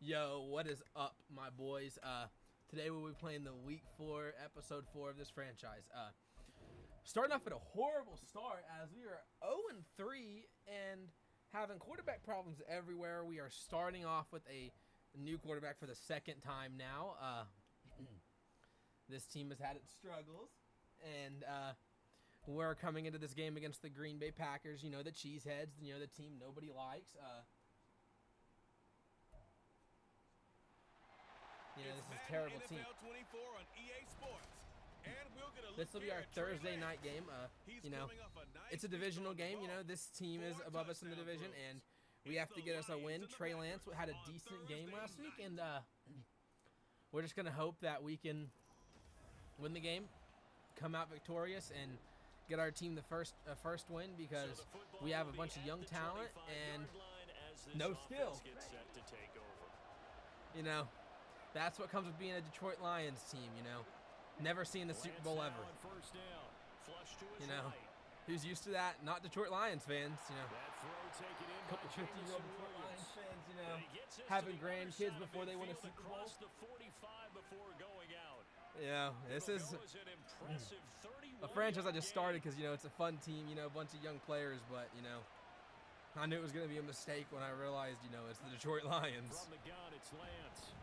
Yo, what is up, my boys? Today we'll be playing the Week 4, Episode 4 of this franchise. Starting off at a horrible start as we are 0-3 and having quarterback problems everywhere. We are starting off with a new quarterback for the second time now. This team has had its struggles, and we're coming into this game against the Green Bay Packers. You know, the Cheeseheads, you know, the team nobody likes. You know, this is a terrible team. 24 on EA Sports. And we'll get a this will be our Thursday night game. You know, it's a divisional game. You know, this team is above us in the division, and we have to get us a win. Trey Lance had a decent game last week, and we're just going to hope that we can win the game, come out victorious, and get our team the first win, because we have a bunch of young talent and no skill. You know, that's what comes with being a Detroit Lions team, you know. Never seen the Super Bowl ever. You know, who's used to that? Not Detroit Lions fans, you know. A couple 50-year-old Detroit Lions fans, you know, having grandkids before they win a Super Bowl. Yeah, this is a franchise I just started because, you know, it's a fun team, you know, a bunch of young players, but, you know, I knew it was going to be a mistake when I realized, you know, it's the Detroit Lions. From the gun, it's Lance.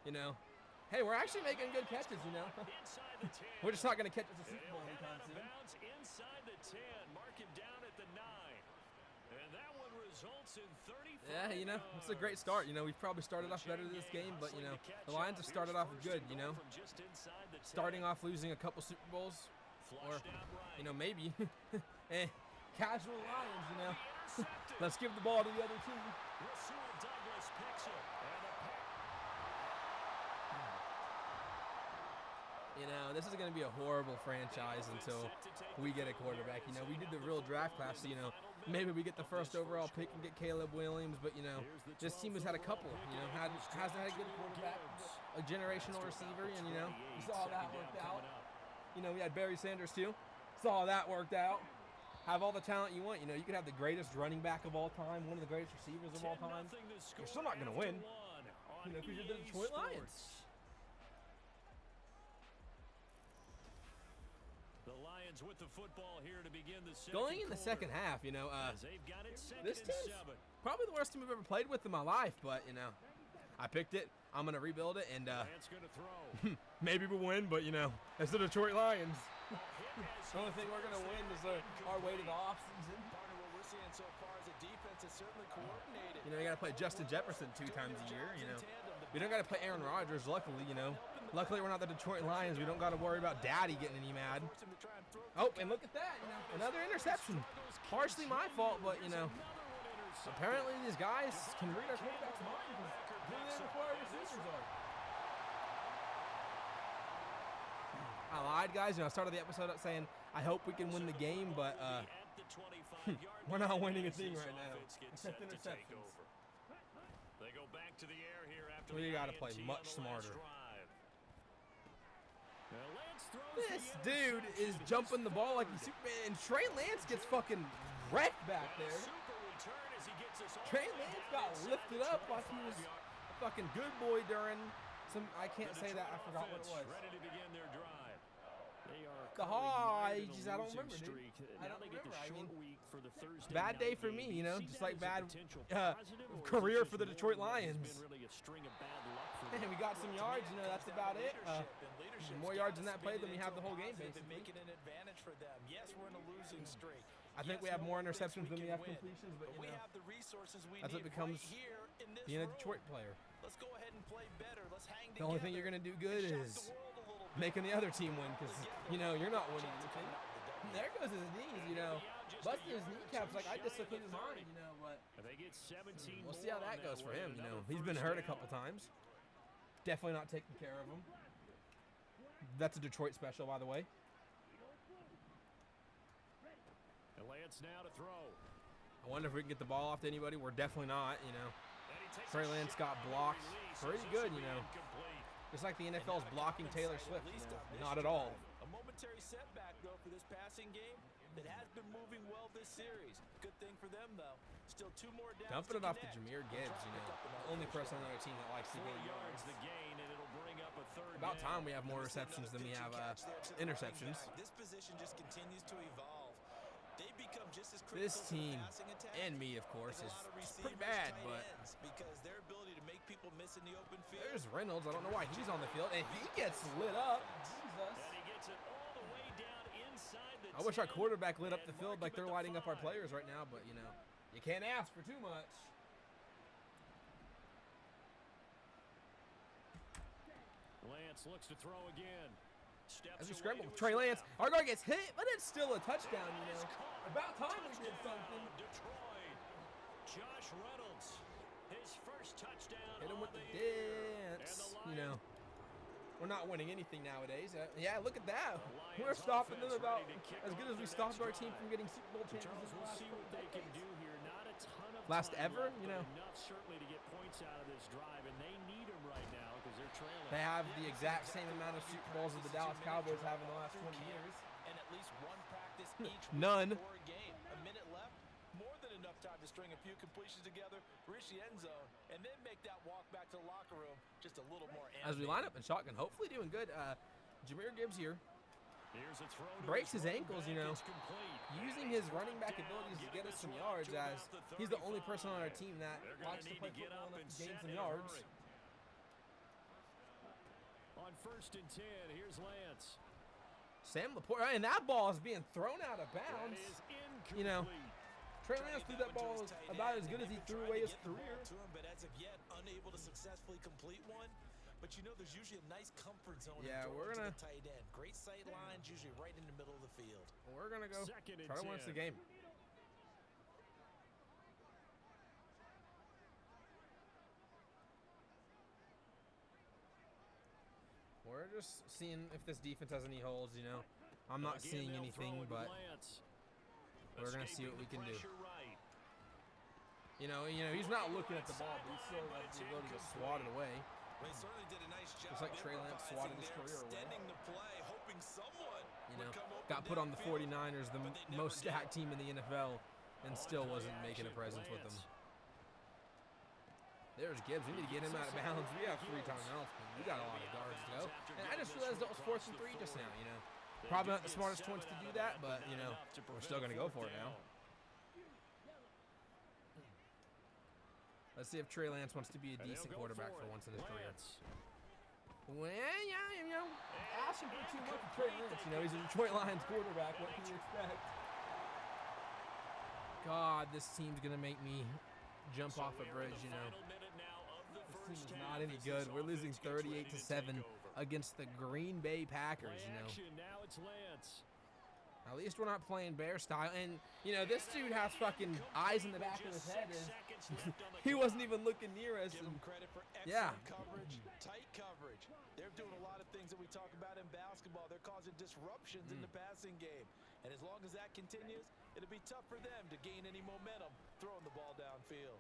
You know, hey, we're actually making good catches, you know. We're just not going to catch us a Super Bowl anytime soon. Inside the 10, mark him down at the 9. And that one results in 35. Yeah, you know, it's a great start. You know, we've probably started off better this game, but, you know, the Lions have started off good, you know. Starting off losing a couple Super Bowls, or, you know, maybe. Casual Lions, you know. Let's give the ball to the other team. Rasul Douglas picks it. You know, this is going to be a horrible franchise until we get a quarterback. You know, we did the real draft class, so, you know, maybe we get the first overall pick and get Caleb Williams, but, you know, this team has had a couple, you know, hasn't had a good quarterback, a generational receiver, and, you know, you saw how that worked out. You know, we had Barry Sanders, too. Saw how that worked out. Have all the talent you want. You know, you could have the greatest running back of all time, one of the greatest receivers of all time. You're still not going to win, you know, because you're the Detroit Lions. The Lions with the football here to begin the second Going in the second half, you know, this team's probably the worst team I've ever played with in my life, but, you know, I picked it. I'm going to rebuild it, and maybe we'll win, but, you know, it's the Detroit Lions. The only thing we're going to win is our way to the offseason. Seeing so far as a defense is certainly coordinated. You know, you got to play Justin Jefferson 2 times a year, you know. We don't got to play Aaron Rodgers, luckily, you know. Luckily, we're not the Detroit Lions. We don't got to worry about Daddy getting any mad. Oh, and look at that, you know, another interception. Partially my fault, but, you know, apparently these guys can read our quarterback's mind because they're there before our receivers are. I lied, guys. You know, I started the episode up saying I hope we can win the game, but we're not winning a thing right now. Except interceptions. They go back to the air here after we got to play much smarter. This dude is jumping the ball like he's Superman, and Trey Lance gets fucking wrecked back there. Trey Lance got lifted up like he was a fucking good boy during some. I can't say that. I forgot what it was. Ready to begin their drive. They are the I don't remember, dude. I don't remember. I mean, bad day for me, you know, just like bad career for the Detroit Lions. And we got some yards, you know, that's about it. More yards in that play than we have the whole game, basically. Making an advantage for them. Yes, we're in a losing streak. I think we have more interceptions than we have completions, but, you know, that's what becomes being a Detroit player. Let's go ahead and play better. Let's hang together. The only thing you're going to do good is making the other team win, because, you know, you're not winning anything. There goes his knees, you know. Busting his kneecaps like I dislocated mine, you know, but we'll see how that goes for him, you know. He's been hurt a couple times. Definitely not taking care of him. That's a Detroit special, by the way. And Lance now to throw. I wonder if we can get the ball off to anybody. We're definitely not, you know. Trey Lance got blocked pretty good, you know. Just like the NFL's blocking Taylor Swift, you know. Not at all. A momentary setback, though, for this passing game. that has been moving well this series. Good thing for them, though. Still 2 more downs. Dumping it to off to connect. Jameer Gibbs, you know, the only person on our team that likes to 4 gain yards yards. the gain, and it'll bring up a 3rd About down. time we have more receptions than we have interceptions. This position just continues to evolve. They become just as critical This to the team, passing attack and me, of course, as a is lot of pretty receivers, bad, tight but ends, because their ability to make people miss in the open field. there's Reynolds. I don't know why he's on the field, and he gets lit up. Jesus. And he gets it all the way down inside the I wish our 10, quarterback lit up the and field mark like him they're at the lighting up our 5. players right now, but, you know, you can't ask for too much. Lance looks to throw again. Steps As we away scramble to with his Trey Lance, left. our guy gets hit, but it's still a touchdown, you Is know. caught. About time we did Touchdown, something. Detroit. Josh Reynolds, his first touchdown. Hit him on with the year. dance. And the You know, we're not winning anything nowadays. Yeah, look at that. Lions We're stopping them offense about ready to kick as good off as we their stopped next our team drive. from getting Super Bowl Charles, champions in the we'll last see couple what they can decades. do here. Not a ton of Last time ever, left, you but know. enough certainly to get points out of this drive, and they need them right now because they're trailing. They have the exact same amount of Super Bowls as the Dallas Cowboys have in the last 20 years. And at least 1 practice each week None. before a game. A minute left, more than enough time to string a few completions together, reach the end zone, and then make that walk back to the locker room just a little more As we animated. line up in shotgun, hopefully doing good. Jameer Gibbs here, Here's a throw to breaks his running ankles, back. you know, It's complete. using his running back abilities to get us some yards, as he's the only person on our team that They're gonna likes to need play to get football up enough and to gain set some in a yards. hurry. On 1st and 10, here's Lance. Sam Laporte, and that ball is being thrown out of That bounds. is incomplete. You know, Trey Trying to Lance get threw that that one to ball his tight about end, as good and as he they've been threw trying away to his get the ball career. to him, but as of yet, unable to successfully complete one. But you know, there's usually a nice comfort zone. in Yeah, throwing we're to gonna- the tight end. Great sight lines, usually right in the middle of the field. We're going to go 2nd and try to win us the 10. game. We're just seeing if this defense has any holes, you know. I'm not Again, seeing they'll anything, throw it to but Lance. we're going to see Escaping what we the can do. pressure right. You know, he's not looking at the ball, but he still has the ability to swat it away. Well, he certainly did a nice job. Just like Trey Lance swatted his improvising career there, away. extending the play, hoping someone You would know, come open got put on the downfield, 49ers, the but they never most did. stacked team in the NFL, and still On wasn't play making a action, presence with them. Lance. There's Gibbs. We need to get him out of bounds. We have 3 timeouts. We got a lot of guards to go. And I just realized that was 4th and 3 just now, you know. They Probably do not the get smartest 7 choice to out do of that, but, you know, enough to we're prevent still going to go 4th for it now. down. Let's see if Trey Lance wants to be a And they'll decent go quarterback for it. once in his career. Lance. Well, yeah, you know, asking for too much of Trey Lance. You know, he's a Detroit Lions quarterback. What can you expect? God, this team's going to make me jump So off a we're in bridge, the you know. final minute now of the This team first is half not any as good. this We're losing offense gets ready to 38-7 take over. against the Green Bay Packers, Play you know. action, now it's Lance. At least we're not playing bear style. And, you know, this dude has fucking eyes in the back of his head. He wasn't even looking near us. Give And them credit for Yeah. excellent coverage, tight coverage. They're doing a lot of things that we talk about in basketball. They're causing disruptions in the passing game. And as long as that continues, it'll be tough for them to gain any momentum throwing the ball downfield.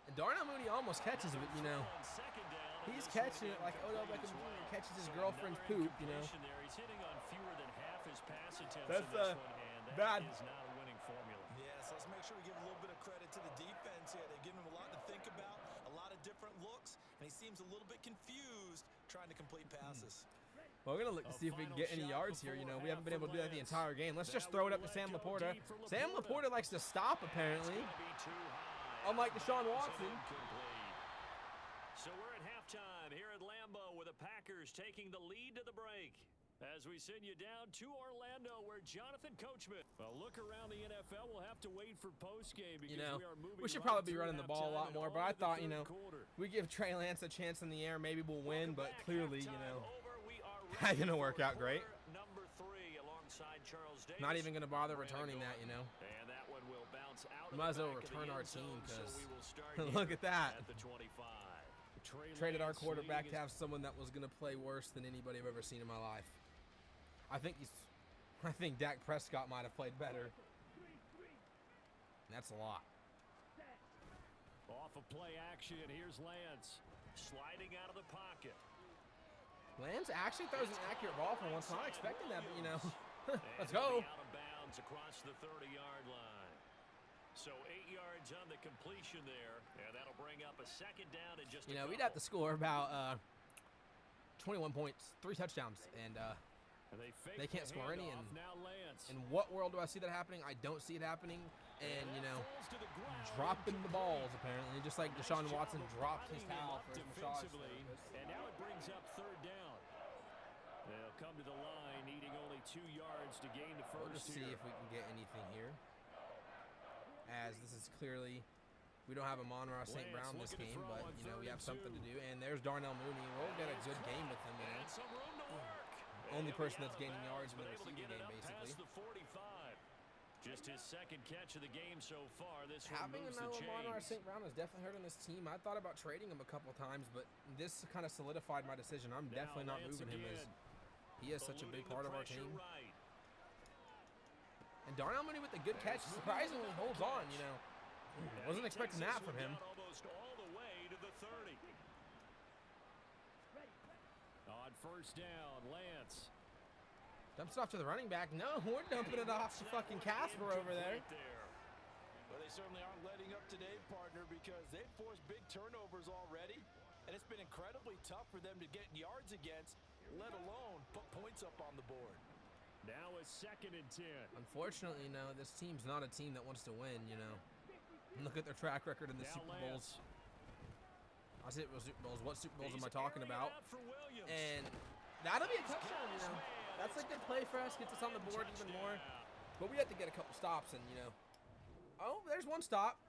and Darnell Mooney almost catches it, but, you know, On 2nd down, and he's this catching one it like getting Odell complete Beckham as Jr. well. catches his So girlfriend's another poop, you know. incompletion there. He's hitting on fewer than half his pass attempts That's, in this one, and that bad. is not a winning formula. Yes, let's make sure we give a little bit of credit to the defense here. They've given him a lot to think about, a lot of different looks, and he seems a little bit confused trying to complete passes. Well, we're going to look to see if we can get any yards here. You know, we haven't been able to do that the entire game. Let's just throw it up to Sam Laporta. Sam Laporta likes to stop, apparently. Gonna be too high. Unlike Deshaun It's Watson. incomplete. So we're at halftime here at Lambeau with the Packers taking the lead to the break. As we send you down to Orlando, where Jonathan Coachman. A look around the NFL. We'll have to wait for postgame because You know, we are moving. we should right probably be through running the ball a halftime lot and more, on but I to the thought, you third know, quarter. we give Trey Lance a chance in the air. Maybe we'll win, but Welcome clearly, back. you know, Halftime over. We are that ready didn't for work out great. quarter number 3 alongside Charles Davis. not even going to bother Brandon returning that, Gordon. you know. And that one will bounce out. We might of as well the back of the return our end team, zone, so 'cause we will start look here at that. At the 25. Trey Traded our Lance quarterback leading to have someone that was going to play worse than anybody I've ever seen in my life. I think Dak Prescott might have played better. And that's a lot. Off of play action, here's Lance sliding out of the pocket. Lance actually throws an accurate ball for once. Not expecting that, but, you know, let's And he'll go. be out of bounds downs across the 30-yard line. So 8 yards on the completion there, and that'll bring up a second down and just we'd have to score about 21 points, 3 touchdowns, and they can't score any. And in what world do I see that happening? I don't see it happening. And, dropping the balls, apparently, just like Deshaun Watson dropped his towel for his massage therapist. And now it brings up third down. They'll come to the line, needing only 2 yards to gain the first. We'll just see if we can get anything here. As this is clearly, we don't have a Amon-Ra St. Brown this game, but, we have something to do. And there's Darnell Mooney. We'll get a good game with him, Only person that's gaining yards in the receiving game, basically. Just his second catch of the game so far. Having another Amon-Ra St. Brown has definitely hurt on this team. I thought about trading him a couple times, but this kind of solidified my decision. I'm definitely not moving him, as he is such a big part of our team. And Darnell Mooney with the good catch surprisingly holds on, Wasn't expecting that from him. Almost all the way to the 30. On first down, Lance. Dumps it off to the running back. No, we're dumping it off to fucking Casper over there. Well, they certainly aren't letting up today, partner, because they've forced big turnovers already. And it's been incredibly tough for them to get yards against, let alone put points up on the board. Now a 2nd and 10. Unfortunately, this team's not a team that wants to win, Look at their track record in the Super Bowls. I say Super Bowls. What Super Bowls am I talking about? And that'll be a touchdown, That's a good play for us. Gets us on the board even more. But we have to get a couple stops, and, Oh, there's one stop.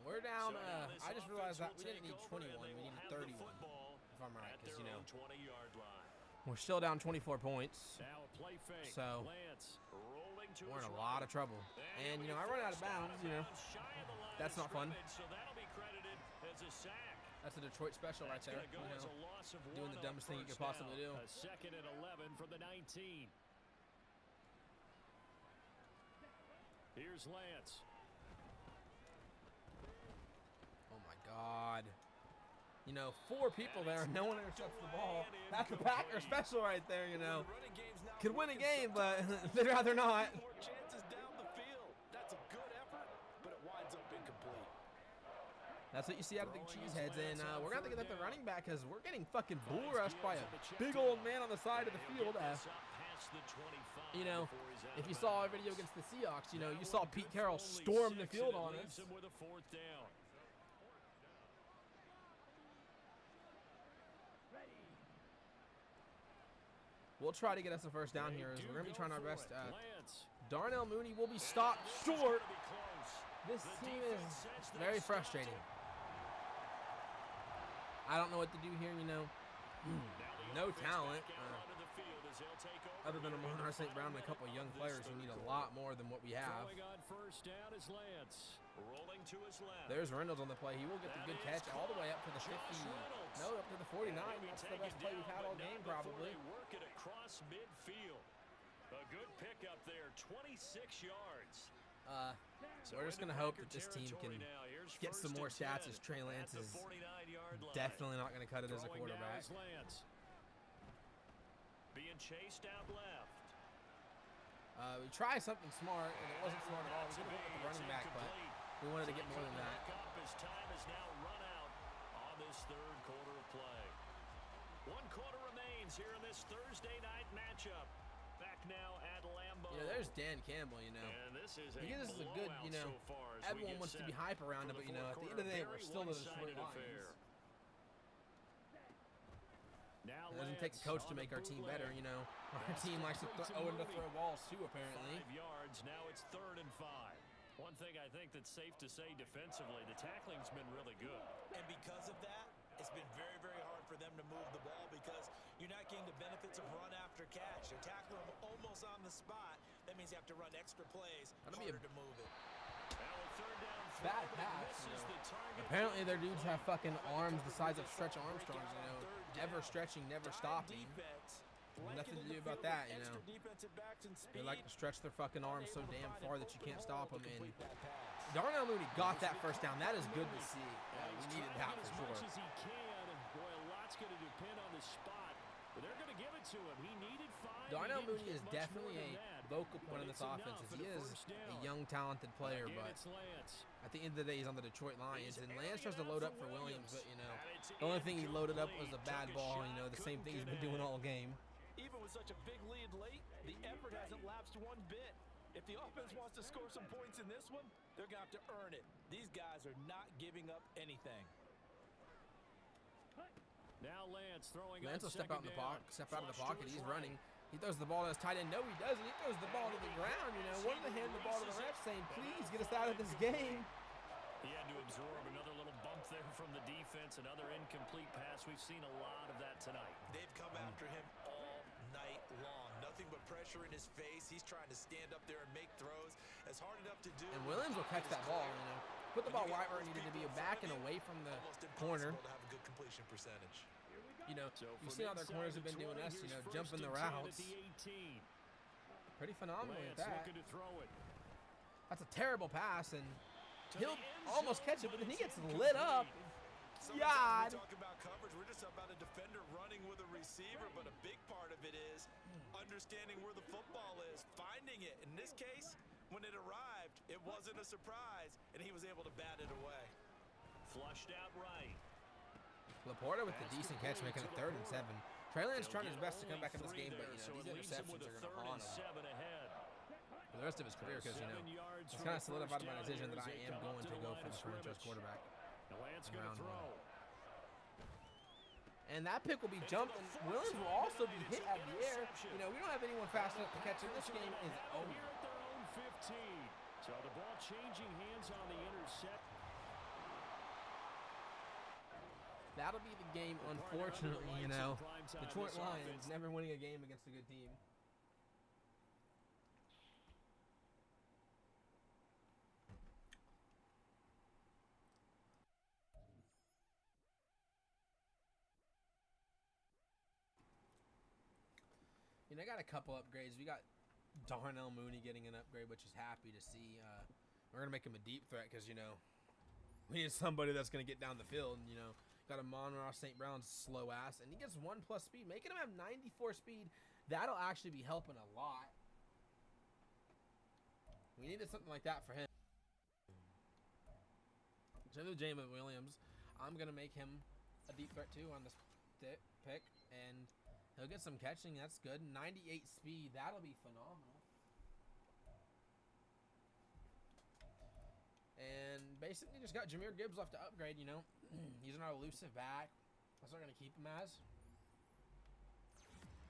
We're down. I just realized that we didn't need 21. We needed 31, if I'm right, because, we're still down 24 points. So we're in a lot of trouble. And, I run out of bounds, That's not fun. That's a Detroit special right there, doing the dumbest thing you could possibly do. A 2nd and 11 from the 19. Here's Lance. Oh my God. 4 people there, no one intercepts the ball. That's a Packer special right there, Could win a game, but they'd rather not. More chances down the field. That's a good effort, but it winds up incomplete. That's what you see out of the cheeseheads, and we're going to have to get the running back because we're getting fucking bull rushed by a big old man on the side of the field. If you saw our video against the Seahawks, you saw Pete Carroll storm the field on us. We'll try to get us a first down here as we're going to be trying our best. Darnell Mooney will be stopped short. This team is very frustrating. I don't know what to do here, No talent. Other than Amon-Ra St. Brown and a couple of young players who need a lot more than what we have. There's Reynolds on the play. He will get the good catch all the way up to the 50. No, up to the 49. That's the best play we've had all game, probably. Work it across midfield. A good pickup there, 26 yards. We're just going to hope that this team can get some more stats, as Trey Lance is definitely not going to cut it as a quarterback. Being chased out left. We tried something smart, and it wasn't smart at all. We could have went with the running back, but we wanted to get more than that. His time is now run out on this 3rd quarter of play. 1 quarter remains here in this Thursday night matchup. Back now at Lambeau. There's Dan Campbell, And this is he gives us a good, so far as everyone wants to be hype around him, but, at the end of the day, we're still in the Detroit Lions. It doesn't take a coach to make our team better, Our team likes to throw balls, too, apparently. 5 yards, now it's 3rd and 5. One thing I think that's safe to say defensively, the tackling's been really good. And because of that, it's been very, very hard for them to move the ball because you're not getting the benefits of run after catch. They're tackling them almost on the spot. That means you have to run extra plays harder to move it. Bad pass. Apparently their dudes have fucking arms the size of Stretch Armstrong's, Never stretching, never stopping. Nothing to do about that, They like to stretch their fucking arms so damn far that you can't stop them. And Darnell Mooney got that first down. That is good to see. We needed that for sure. As he can, and boy, a lot's going to depend on the spot. But they're going to give it to him. He needed 5. Darnell Mooney is definitely a vocal point in this offense is he is a young, talented player, but at the end of the day, he's on the Detroit Lions, and Lance tries to load up for Williams, but, you know, the only thing he loaded up was a bad ball, you know, the same thing he's been doing all game. Even with such a big lead late, the effort hasn't lapsed one bit. If the offense wants to score some points in this one, they're going to have to earn it. These guys are not giving up anything. Now Lance throwing. Lance will step out of the pocket. He's running. He throws the ball to his tight end. No, he doesn't. He throws the ball to the ground. You know, wanted to hand the ball to the ref, saying, "Please get us out of this game." He had to absorb another little bump there from the defense. Another incomplete pass. We've seen a lot of that tonight. They've come after him all night long. Nothing but pressure in his face. He's trying to stand up there and make throws. It's hard enough to do. And Williams will catch that ball. You know, put the ball right where it needed to be, back and away from the corner. To have a good completion percentage. You know, you've seen how their corners have been doing us, you know, jumping the routes. Pretty phenomenal at that. That's a terrible pass, and he'll almost catch it, but then he gets lit up. God. We talk about coverage. We're just about a defender running with a receiver, but a big part of it is understanding where the football is, finding it. In this case, when it arrived, it wasn't a surprise, and he was able to bat it away. Flushed out right. Laporta with the decent catch, making it 3rd and 7. Trey Lance trying his best to come back in this game, but, you know, these interceptions are going to haunt him for the rest of his career, because, you know, it's kind of solidified my decision that I am going to go for the franchise quarterback. And that pick will be jumped, and Williams will also be hit out of the air. You know, we don't have anyone fast enough to catch him. This game is over. So the ball changing hands on the intercept. That'll be the game, unfortunately, you know. Detroit Lions never winning a game against a good team. You know, I got a couple upgrades. We got Darnell Mooney getting an upgrade, which is happy to see. We're going to make him a deep threat because, you know, we need somebody that's going to get down the field, you know. Got a Amon-Ra St. Brown's slow ass, and he gets 1+ speed, making him have 94 speed. That'll actually be helping a lot. We needed something like that for him. Same with Jameson Williams. I'm gonna make him a deep threat too on this pick, and he'll get some catching. That's good. 98 speed. That'll be phenomenal. And basically just got Jahmyr Gibbs left to upgrade, you know. He's an elusive back. That's what we're going to keep him as.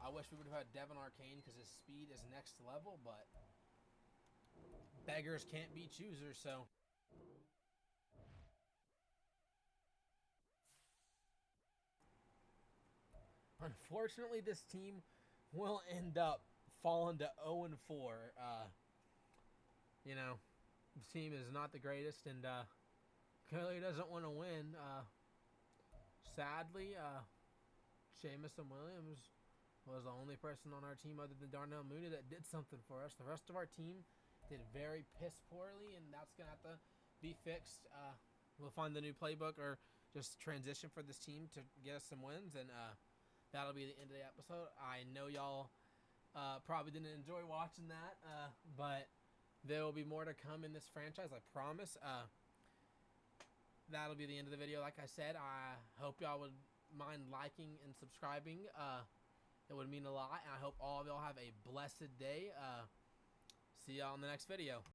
I wish we would have had Devin Arcane because his speed is next level, but beggars can't be choosers, so. Unfortunately, this team will end up falling to 0-4. You know, the team is not the greatest, and clearly doesn't want to win. Sadly, Jameson Williams was the only person on our team other than Darnell Mooney that did something for us. The rest of our team did very piss poorly, and that's going to have to be fixed. We'll find the new playbook or just transition for this team to get us some wins, and that'll be the end of the episode. I know y'all probably didn't enjoy watching that, but there will be more to come in this franchise, I promise. That'll be the end of the video. Like I said, I hope y'all would mind liking and subscribing. It would mean a lot, and I hope all of y'all have a blessed day. See y'all in the next video.